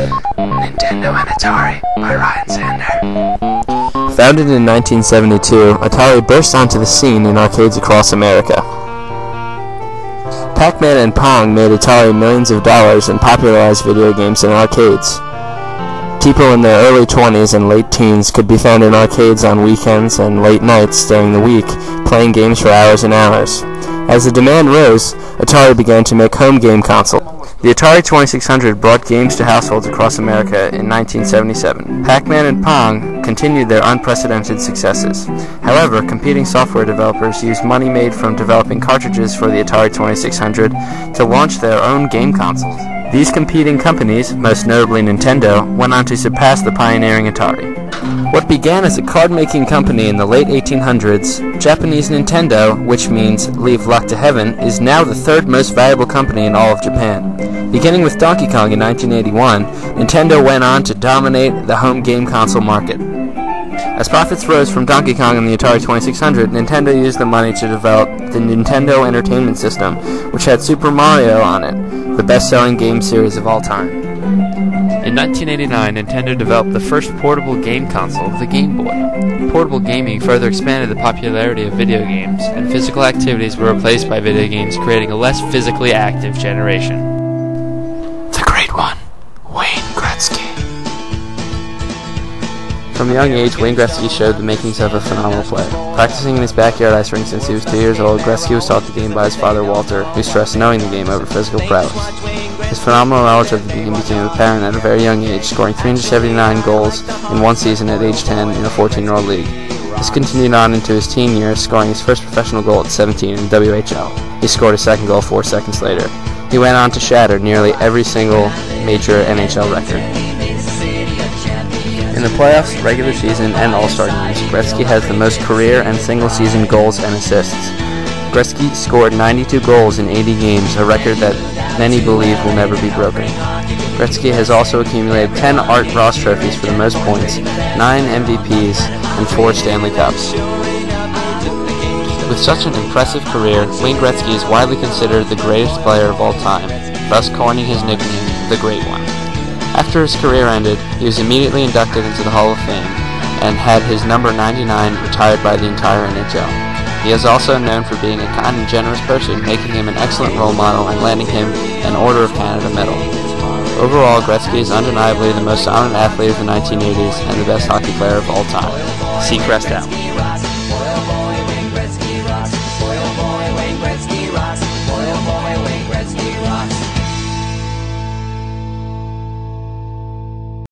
Nintendo and Atari by Ryan Sander. Founded in 1972, Atari burst onto the scene in arcades across America. Pac-Man and Pong made Atari millions of dollars and popularized video games in arcades. People in their early 20s and late teens could be found in arcades on weekends and late nights during the week, playing games for hours and hours. As the demand rose, Atari began to make home game consoles. The Atari 2600 brought games to households across America in 1977. Pac-Man and Pong continued their unprecedented successes. However, competing software developers used money made from developing cartridges for the Atari 2600 to launch their own game consoles. These competing companies, most notably Nintendo, went on to surpass the pioneering Atari. What began as a card-making company in the late 1800s, Japanese Nintendo, which means leave luck to heaven, is now the third most valuable company in all of Japan. Beginning with Donkey Kong in 1981, Nintendo went on to dominate the home game console market. As profits rose from Donkey Kong and the Atari 2600, Nintendo used the money to develop the Nintendo Entertainment System, which had Super Mario on it, the best-selling game series of all time. In 1989, Nintendo developed the first portable game console, the Game Boy. Portable gaming further expanded the popularity of video games, and physical activities were replaced by video games, creating a less physically active generation. The Great One, Wayne Gretzky. From a young age, Wayne Gretzky showed the makings of a phenomenal player. Practicing in his backyard ice rink since he was 2 years old, Gretzky was taught the game by his father, Walter, who stressed knowing the game over physical prowess. His phenomenal knowledge of the game became apparent at a very young age, scoring 379 goals in one season at age 10 in a 14-year-old league. This continued on into his teen years, scoring his first professional goal at 17 in WHL. He scored his second goal 4 seconds later. He went on to shatter nearly every single major NHL record. In the playoffs, regular season, and All-Star games, Gretzky has the most career and single-season goals and assists. Gretzky scored 92 goals in 80 games, a record that many believe will never be broken. Gretzky has also accumulated 10 Art Ross trophies for the most points, 9 MVPs, and 4 Stanley Cups. With such an impressive career, Wayne Gretzky is widely considered the greatest player of all time, thus coining his nickname, the Great One. After his career ended, he was immediately inducted into the Hall of Fame and had his number 99 retired by the entire NHL. He is also known for being a kind and generous person, making him an excellent role model and landing him an Order of Canada medal. Overall, Gretzky is undeniably the most dominant athlete of the 1980s and the best hockey player of all time. Seacrest out.